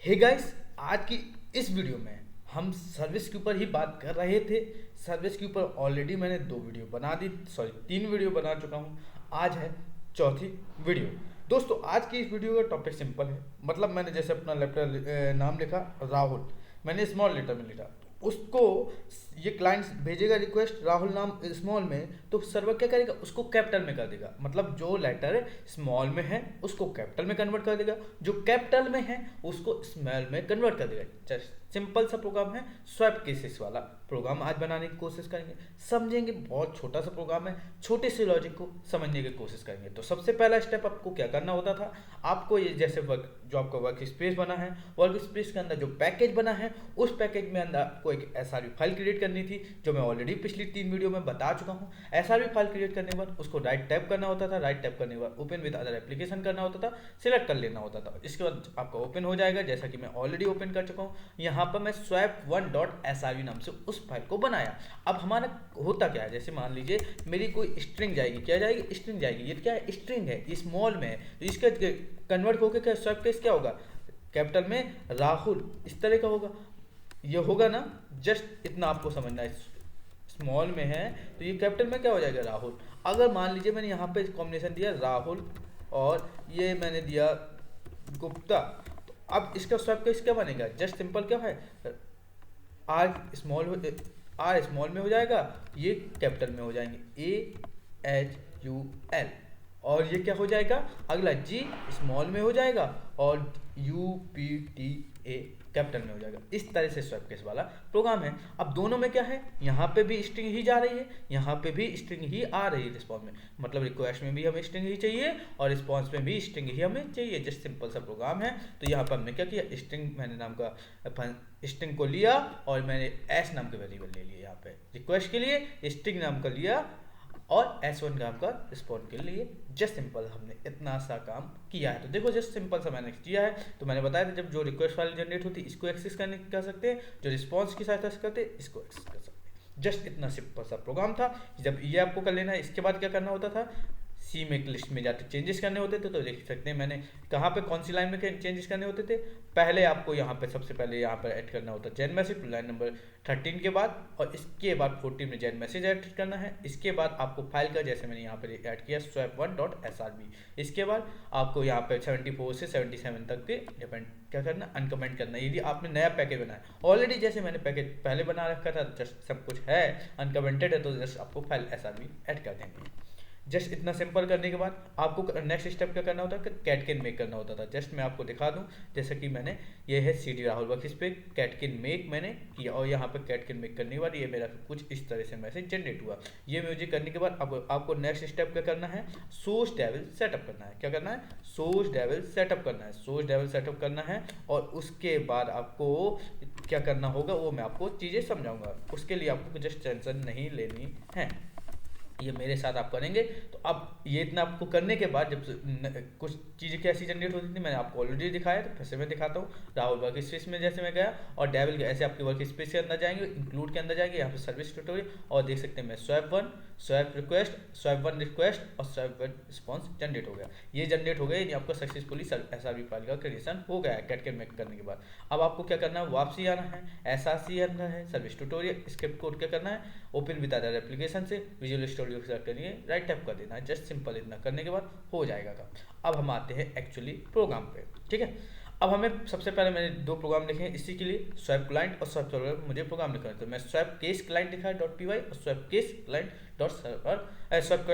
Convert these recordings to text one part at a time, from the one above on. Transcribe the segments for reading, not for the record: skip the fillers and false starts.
Hey guys, आज की इस वीडियो में हम सर्विस के ऊपर ही बात कर रहे थे। सर्विस के ऊपर ऑलरेडी मैंने 2 वीडियो बना दी, सॉरी 3 वीडियो बना चुका हूँ। आज है चौथी वीडियो। दोस्तों, आज की इस वीडियो का टॉपिक सिंपल है। मतलब मैंने जैसे अपना लेटर नाम लिखा राहुल, मैंने स्मॉल लेटर में लिखा, उसको ये क्लाइंट भेजेगा रिक्वेस्ट राहुल नाम स्मॉल में, तो सर्वर क्या करेगा, उसको कैपिटल में कर देगा। मतलब जो लेटर स्मॉल में है उसको कैपिटल में कन्वर्ट कर देगा, जो कैपिटल में है उसको स्मॉल में कन्वर्ट कर देगा। जस्ट सिंपल सा प्रोग्राम है, स्वैप केसेस वाला प्रोग्राम आज बनाने की कोशिश करेंगे, समझेंगे। बहुत छोटा सा प्रोग्राम है, छोटे से लॉजिक को समझने की कोशिश करेंगे। तो सबसे पहला स्टेप आपको क्या करना होता था, आपको ये जैसे जो आपका वर्क स्पेस बना है, वर्क स्पेस के अंदर जो पैकेज बना है, उस पैकेज में अंदर आपको एक एसआरवी फाइल क्रिएट करनी थी, जो मैं ऑलरेडी पिछली 3 वीडियो में बता चुका हूँ। एसआरवी फाइल क्रिएट करने के बाद उसको राइट टैप करना होता था, राइट टैप करने के बाद ओपन विद अदर एप्लीकेशन करना होता था, सिलेक्ट कर लेना होता था। इसके बाद आपका ओपन हो जाएगा, जैसा कि मैं ऑलरेडी ओपन कर चुका हूँ। यहाँ पर मैं swap1.srv नाम से उस फाइल को बनाया। अब हमारा होता क्या है, जैसे मान लीजिए मेरी कोई स्ट्रिंग जाएगी, क्या जाएगी, स्ट्रिंग जाएगी। ये क्या है, स्ट्रिंग है, ये स्मॉल में है, तो इसका कन्वर्ट होकर क्या स्वैप केस क्या होगा, कैपिटल में राहुल इस तरह का होगा। ये होगा ना, जस्ट इतना आपको समझना है। स्मॉल में है तो ये कैपिटल में क्या हो जाएगा, राहुल। अगर मान लीजिए मैंने यहाँ पे कॉम्बिनेशन दिया राहुल और ये मैंने दिया गुप्ता, तो अब इसका स्वैप केस क्या बनेगा, जस्ट सिंपल क्या है, आर स्मॉल में हो जाएगा, ये कैपिटल में हो जाएंगे AHUL, और ये क्या हो जाएगा, अगला G स्मॉल में हो जाएगा और UPTA कैपिटल में हो जाएगा। इस तरह से स्वैप केस वाला प्रोग्राम है। अब दोनों में क्या है, यहाँ पे भी स्ट्रिंग ही जा रही है, यहाँ पे भी स्ट्रिंग ही आ रही है रिस्पॉन्स में। मतलब रिक्वेस्ट में भी हमें स्ट्रिंग ही चाहिए और रिस्पॉन्स में भी स्ट्रिंग ही हमें चाहिए। जस्ट सिंपल सा प्रोग्राम है। तो यहाँ पर हमने क्या किया, स्ट्रिंग मैंने नाम का स्ट्रिंग को लिया और मैंने एस नाम के वेरिएबल ले लिया। यहाँ पे रिक्वेस्ट के लिए स्ट्रिंग नाम का लिया और S1 नाम का रिस्पॉन्ड के लिए। जस्ट सिंपल हमने इतना सा काम किया है। तो देखो, जस्ट सिंपल सा मैंने किया है। तो मैंने बताया था, जब जो रिक्वेस्ट फाइल जनरेट होती है इसको एक्सेस करने कर सकते हैं, जो रिस्पॉन्स की सहायता से करते हैं इसको एक्सेस कर सकते हैं। जस्ट इतना सिंपल सा प्रोग्राम था। जब ये आपको कर लेना है, इसके बाद क्या करना होता था, सी में लिस्ट में जाते चेंजेस करने होते थे। तो देख सकते हैं मैंने कहाँ पे कौन सी लाइन में चेंजेस करने होते थे। पहले आपको यहाँ पे सबसे पहले यहाँ पर ऐड करना होता है जेन मैसेज लाइन नंबर 13 के बाद, और इसके बाद 14 में जेन मैसेज ऐड करना है। इसके बाद आपको फाइल का, जैसे मैंने यहाँ पर ऐड किया swap1.srv, इसके बाद आपको यहाँ पे 74 से 77 तक के डिपेंड क्या करना, अनकमेंट करना है। यदि आपने नया पैकेज बनाया, ऑलरेडी जैसे मैंने पैकेज पहले बना रखा था, जस्ट सब कुछ है अनकमेंटेड है, तो जस्ट आपको फाइल SRV ऐड कर देंगे। जस्ट इतना सिंपल करने के बाद आपको नेक्स्ट स्टेप क्या करना होता है, कैटकिन मेक करना होता था। जस्ट मैं आपको दिखा दूं, जैसे कि मैंने ये है CD राहुल वर्क, इस पे कैटकिन मेक मैंने किया और यहाँ पे कैटकिन मेक करने के बाद ये मेरा कुछ इस तरह से मैसेज जनरेट हुआ। ये म्यूजिक करने के बाद अब आपको नेक्स्ट स्टेप क्या करना है, सोर्स डेविल सेटअप करना है। क्या करना है, सोर्स डेविल सेटअप करना है। सोर्स डेविल सेटअप करना है और उसके बाद आपको क्या करना होगा वो मैं आपको चीज़ें समझाऊंगा। उसके लिए आपको जस्ट टेंशन नहीं लेनी है, ये मेरे साथ आप करेंगे। तो अब ये इतना आपको करने के बाद जब कुछ चीज़ें कैसी जनरेट होती थी मैंने आपको ऑलरेडी दिखाया, तो फिर से मैं दिखाता हूँ। राहुल वर्क स्पेस में जैसे मैं गया और डेविल के ऐसे आपके वर्क स्पेस के अंदर जाएंगे, इंक्लूड के अंदर जाएंगे, यहाँ पे सर्विस ट्यूटोरियल, और देख सकते हैं मैं swap1 स्वैप1 रिक्वेस्ट और swap1 रिस्पॉन्स जनरेट हो गया। ये जनरेट हो गया, यानी आपका सक्सेसफुली SRV फाइल का क्रिएशन हो गया है कैटकिन मेक करने के बाद। अब आपको क्या करना है, वापसी आना है, SRC आना है, सर्विस ट्यूटोरियल, स्क्रिप्ट कोड क्या करना है, ओपन विद अदर एप्लीकेशन से विजुअल स्टूडियो सेलेक्ट करिए, राइट टैप कर देना है। जस्ट सिंपल इतना करने के बाद हो जाएगा काम। अब हम आते हैं एक्चुअली प्रोग्राम पे, ठीक है। अब हमें सबसे पहले मैंने 2 प्रोग्राम लिखे हैं इसी के लिए, स्वैप क्लाइंट और स्वैप सर्वर। मुझे प्रोग्राम लिखना है तो मैं स्वैप केस क्लाइंट लिखा है .py और swap case client dot server, swap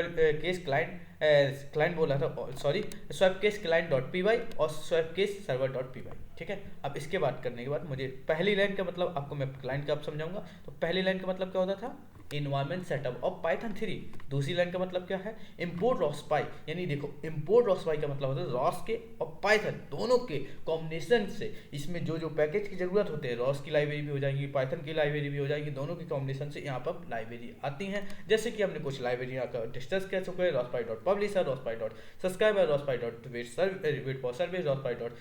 case client बोला था, sorry, swap case client .py और स्वैप केस सर्वर .py, ठीक है। अब इसके बाद करने के बाद मुझे पहली लाइन का मतलब आपको मैं क्लाइंट का अब समझाऊंगा। तो पहली लाइन का मतलब क्या होता था, इन्वायरमेंट सेटअप ऑफ पाइथन 3। दूसरी लाइन का मतलब क्या है, इम्पोर्ट रॉसपाई, यानी देखो इम्पोर्ट रॉसपाई का मतलब होता है रॉस के और पाइथन दोनों के कॉम्बिनेशन से इसमें जो जो पैकेज की जरूरत होते हैं, रॉस की लाइब्रेरी भी हो जाएगी, पाइथन की लाइब्रेरी भी हो जाएगी, दोनों की कॉम्बिनेशन से यहाँ पर लाइब्रेरी आती हैं। जैसे कि हमने कुछ लाइब्रेरी डिस्कस कर चुके हैं, rospy dot publisher, rospy dot subscriber, rospy dot wait for service, rospy dot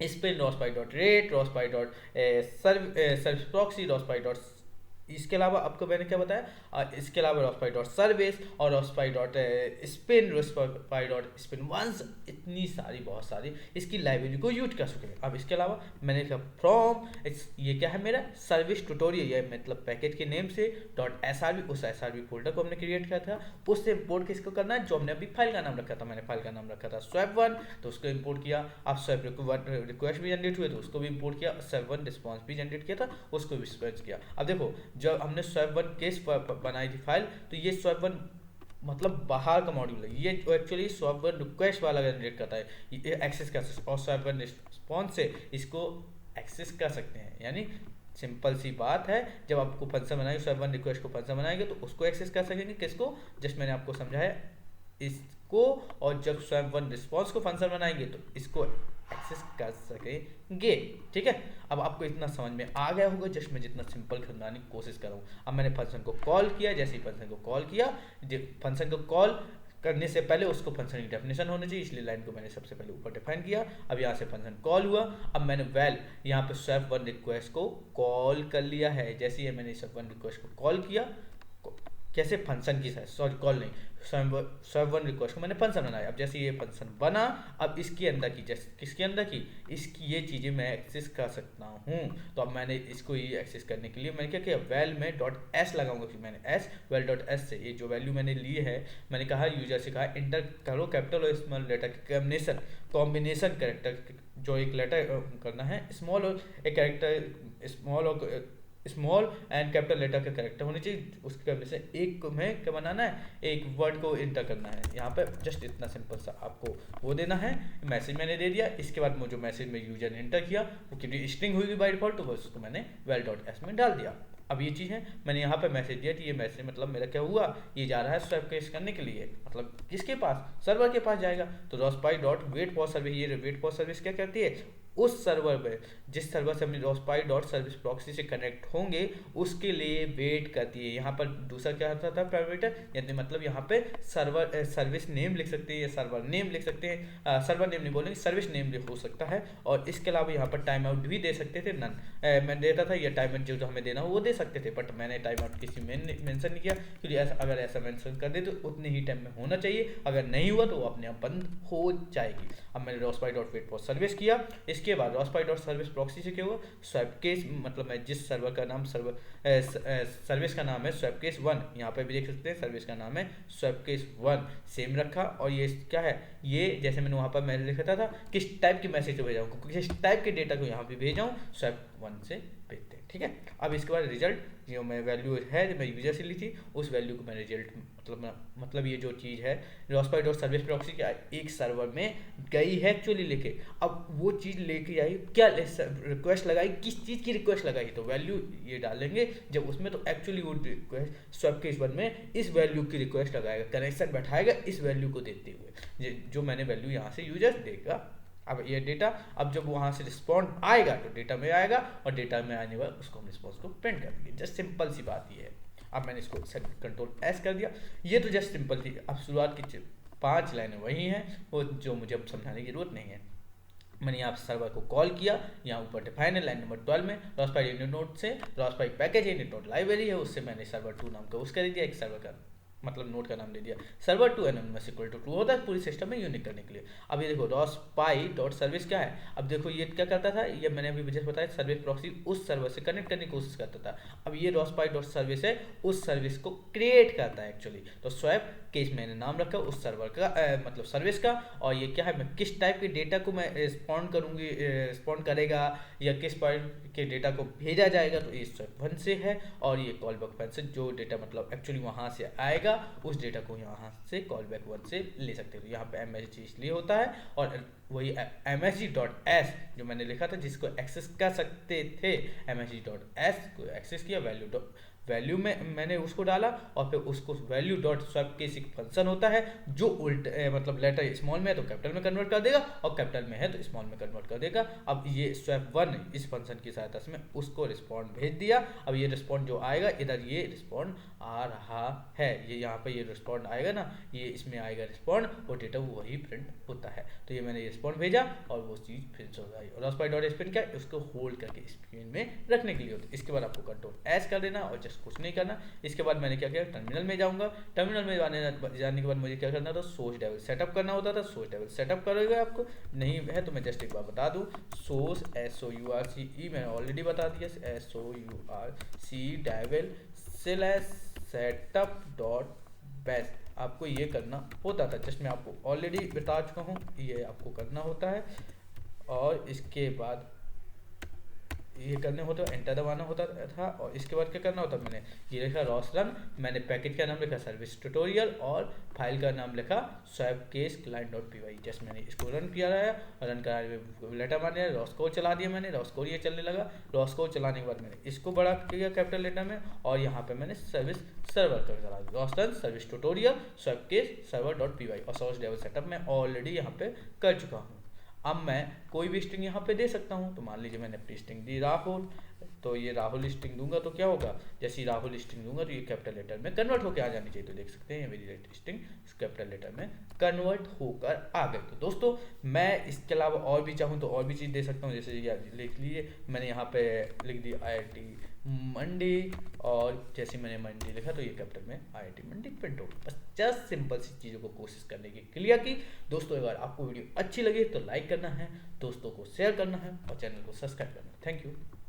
spin, rospy dot rate, rospy dot service proxy, rospy dot इसके अलावा आपको मैंने क्या बताया, इसके अलावा रॉस्पाई डॉट सर्विस और rospy dot spin, rospy dot spin once, इतनी सारी बहुत सारी इसकी लाइब्रेरी को यूज कर सके। अब इसके अलावा मैंने कहा फ्रॉम, ये क्या है मेरा सर्विस ट्यूटोरियल, ये मतलब पैकेज के नेम से डॉट SRV, उस SRV फोल्डर को हमने क्रिएट किया था, उससे इंपोर्ट किसको करना है, जो हमने अभी फाइल का नाम रखा था, मैंने फाइल का नाम रखा था swap1, तो उसको इंपोर्ट किया। अब स्वैप रिक्वेस्ट भी जनरेट हुए तो उसको भी इंपोर्ट किया, swap1 रिस्पॉन्स भी जनरेट किया था, उसको भी स्पेच किया। अब देखो जब हमने swap1 केस बनाई थी फाइल, तो ये swap1 मतलब बाहर का मॉड्यूल है, ये एक्चुअली swap1 रिक्वेस्ट वाला जनरेट करता है, ये एक्सेस कर सकते, और swap1 रिस्पॉन्स से इसको एक्सेस कर सकते हैं। यानी सिंपल सी बात है, जब आपको फंक्शन बनाएंगे swap1 रिक्वेस्ट को फंक्शन बनाएंगे तो उसको एक्सेस कर सकेंगे, किसको, जस्ट मैंने आपको समझाया इसको, और जब swap1 रिस्पॉन्स को फंक्शन बनाएंगे तो इसको एक्सेस कर सकेंगे। ठीक है, अब आपको इतना समझ में आ गया होगा, जस्ट मैं जितना सिंपल करवाने की कोशिश कर रहा हूँ। अब मैंने फंक्शन को कॉल किया, जैसे ही फंक्शन को कॉल किया, फंक्शन को कॉल करने से पहले उसको फंक्शन की डेफिनेशन होनी चाहिए, इसलिए लाइन को मैंने सबसे पहले ऊपर डिफाइन किया। अब यहाँ से फंक्शन कॉल हुआ, अब मैंने वेल यहाँ पे swap1 रिक्वेस्ट को कॉल कर लिया है। जैसे ही मैंने swap1 रिक्वेस्ट को कॉल किया, कैसे फंक्शन की साइज, सॉरी कॉल नहीं, swap1 रिक्वेस्ट को मैंने फंक्शन बनाया। अब जैसे ये फंक्शन बना, अब इसके अंदर की, जैसे किसके अंदर की, इसकी ये चीज़ें मैं एक्सेस कर सकता हूँ। तो अब मैंने इसको ये एक्सेस करने के लिए मैंने क्या किया, वेल में डॉट एस लगाऊंगा, कि मैंने एस वेल डॉट एस से ये जो वैल्यू मैंने ली है, मैंने कहा यूजर से कहा इंटर करो कैपिटल और स्मॉल लेटर के कॉम्बिनेशन कैरेक्टर, जो एक लेटर करना है स्मॉल और एक कैरेक्टर स्मॉल और स्मॉल एंड कैपिटल लेटर का कैरेक्टर होनी चाहिए, उसके करने से एक में क्या बनाना है, एक वर्ड को इंटर करना है। यहाँ पे जस्ट इतना सिंपल सा आपको वो देना है। मैसेज मैंने दे दिया, इसके बाद जो मैसेज में यूजर ने इंटर किया वो क्योंकि स्ट्रिंग हुई बाय डिफॉल्ट, तो बस उसको मैंने वेल डॉट एस में डाल दिया। अब ये चीज़ है, मैंने यहाँ पे मैसेज दिया कि ये मैसेज मतलब मेरा क्या हुआ, ये जा रहा है स्वैप केस करने के लिए, मतलब किसके पास, सर्वर के पास जाएगा। तो रॉस्पाई डॉट वेट फॉर सर्विस, ये वेट फॉर सर्विस क्या कहती है, उस सर्वर पे, जिस सर्वर से हम रॉस्पाई डॉट सर्विस प्रॉक्सी से कनेक्ट होंगे उसके लिए वेट करती है। यहाँ पर दूसरा क्या होता था, पैरामीटर, यानी मतलब यहाँ पे सर्वर सर्विस नेम लिख सकते हैं या सर्वर नेम लिख सकते हैं, सर्वर नेम नहीं बोलेंगे, सर्विस नेम हो सकता है। और इसके अलावा यहाँ पर टाइम आउट भी दे सकते थे, नन मैं देता था, या टाइम आउट जो हमें देना हो वो दे सकते थे, बट मैंने टाइम आउट किसी में मेंशन नहीं किया, क्योंकि अगर ऐसा मेंशन कर दे तो उतने ही टाइम में होना चाहिए, अगर नहीं हुआ तो वो अपने आप बंद हो जाएगी। अब मैंने रॉस्पाई डॉट वेट फॉर सर्विस किया, इसके बाद रॉस्पाई डॉट सर्विस प्रॉक्सी से क्या हुआ, स्वैप केस, मतलब मैं जिस सर्वर का नाम सर्विस का नाम है स्वैप केस 1, यहाँ पे भी देख सकते हैं सर्विस का नाम है स्वैप केस 1, सेम रखा। और ये क्या है, ये जैसे मैंने वहाँ पर मैंने लिखा था किस टाइप की मैसेज को भेजा हूँ, किस टाइप के डेटा को यहाँ पे भेजा हूँ, स्वैप 1 से भेजते हैं। ठीक है, अब इसके बाद रिजल्ट, जो मैं वैल्यू है जो मैं यूजर से ली थी उस वैल्यू को मैं रिजल्ट मतलब ये जो चीज़ है रॉस्पाई डॉट सर्विस प्रॉक्सी के एक सर्वर में गई है एक्चुअली लेके, अब वो चीज़ लेके आई, क्या रिक्वेस्ट लगाई, किस चीज़ की रिक्वेस्ट लगाई, तो वैल्यू ये डालेंगे जब उसमें, तो एक्चुअली वो रिक्वेस्ट स्वैप केस 1 में इस वैल्यू की रिक्वेस्ट लगाएगा, कनेक्शन बैठाएगा इस वैल्यू को देते हुए, जो मैंने वैल्यू यहाँ से यूजर देगा। अब ये डेटा, अब जब वहाँ से रिस्पॉन्ड आएगा तो डेटा में आएगा, और डेटा में आने वाला उसको हम रिस्पॉन्स को प्रिंट कर देंगे। जस्ट सिंपल सी बात ये है। अब मैंने इसको कंट्रोल एस कर दिया, ये तो जस्ट सिंपल थी। अब शुरुआत की 5 लाइनें वही हैं, वो जो मुझे अब समझाने की जरूरत नहीं है। मैंने यहाँ सर्वर को कॉल किया, यहाँ ऊपर डिफाइन है लाइन नंबर 12 में, रॉस्पाई यूनिट नोड से रॉस्पाई पैकेज यूनिट नोड लाइब्रेरी है, उससे मैंने सर्वर 2 नाम का उसका दे दिया, एक सर्वर का मतलब नोड का नाम दे दिया, सर्वर 2 एनोनिमस इक्वल टू 2 होता है पूरी सिस्टम में यूनिक करने के लिए। अब ये देखो रॉस्पाई डॉट सर्विस क्या है, अब देखो ये क्या करता था, ये मैंने अभी जैसे बताया सर्विस प्रॉक्सी उस सर्वर से कनेक्ट करने की कोशिश करता था। अब ये रॉस्पाई डॉट सर्विस है, उस सर्विस को क्रिएट करता है एक्चुअली, तो स्वैप केस मैंने नाम रखा उस सर्वर का मतलब सर्विस का। और ये क्या है, मैं किस टाइप के डेटा को मैं रिस्पॉन्ड करूँगी, रिस्पॉन्ड करेगा या किस पॉइंट के डेटा को भेजा जाएगा, तो ये स्वैप 1 से है। और ये कॉल बैक फंक्शन जो डेटा मतलब एक्चुअली वहाँ से आएगा उस डेटा को यहाँ से कॉल बैक 1 से ले सकते हो। यहाँ पे MSG इसलिए होता है, और वही MSG.S जो मैंने लिखा था जिसको एक्सेस कर सकते थे, MSG.S को एक्सेस किया, वैल्यू में मैंने उसको डाला, और फिर उसको वैल्यू डॉट स्वैप केस एक फंक्शन होता है जो मतलब लेटर स्मॉल में है तो कैपिटल में कन्वर्ट कर देगा, और कैपिटल में है तो स्मॉल में कन्वर्ट कर देगा। अब ये स्वैप 1 इस फंक्शन की सहायता से मैं उसको रिस्पॉन्ड भेज दिया। अब ये रिस्पॉन्ड जो आएगा, इधर ये रिस्पॉन्ड आ रहा है, ये यहाँ पे ये रिस्पॉन्ड आएगा ना, ये इसमें आएगा रिस्पॉन्ड, और डेटा वही प्रिंट होता है। तो ये मैंने रिस्पॉन्ड भेजा और वो चीज़ प्रिंट हो गई। और रॉस्पाई डॉट स्पिन क्या है, उसको होल्ड करके स्क्रीन में रखने के लिए होता है। इसके बाद आपको कंट्रोल एस कर देना और जस्ट कुछ नहीं करना। इसके बाद मैंने क्या किया, टर्मिनल में जाऊँगा। टर्मिनल में जाने के बाद मुझे क्या करना था, सोर्स डेवल सेटअप करना होता था। सोर्स डेवल सेटअप करोगे, आपको नहीं है तो मैं जस्ट एक बार बता दूँ, सोर्स SOURCE मैंने ऑलरेडी बता दिया, SOURCE devil setup dot bash आपको ये करना होता था। जस्ट मैं आपको ऑलरेडी बता चुका हूँ, ये आपको करना होता है। और इसके बाद ये करने होता है, एंटर दबाना होता था। और इसके बाद क्या करना होता, मैंने ये लिखा रॉस रन, मैंने पैकेज का नाम लिखा सर्विस ट्यूटोरियल और फाइल का नाम लिखा स्वैप केस client.py। जस्ट मैंने इसको रन किया है और रन करा लेटर मार दिया, रॉस कोड चला दिया मैंने, रॉस कोड ये चलने लगा। रॉस कोड चलाने के बाद मैंने इसको बड़ा किया कैपिटल लेटर में और यहाँ पे मैंने सर्विस सर्वर कर चला दिया, Ross run service tutorial swap case server.py और सोर्स डेवल सेटअप मैं ऑलरेडी यहाँ पे कर चुका हूँ। अब मैं कोई भी स्ट्रिंग यहाँ पे दे सकता हूँ। तो मान लीजिए मैंने अपनी स्ट्रिंग दी राहुल, तो ये राहुल स्ट्रिंग दूंगा तो क्या होगा, जैसे ही राहुल स्ट्रिंग दूंगा तो ये कैपिटल लेटर में कन्वर्ट होकर आ जानी चाहिए। तो देख सकते हैं ये मेरी स्ट्रिंग कैपिटल लेटर में कन्वर्ट होकर आ गई। तो दोस्तों मैं इसके अलावा और भी चाहूँ तो और भी चीज़ दे सकता हूँ, जैसे लिख लीजिए मैंने यहाँ पे लिख दी IIT मंडी, और जैसे मैंने मंडी लिखा तो ये कैपिटल में IIT मंडी प्रिंट हो। बस जस्ट सिंपल सी चीज़ों को कोशिश करने की क्लियर की। दोस्तों अगर आपको वीडियो अच्छी लगी तो लाइक करना है, दोस्तों को शेयर करना है और चैनल को सब्सक्राइब करना है। Thank you.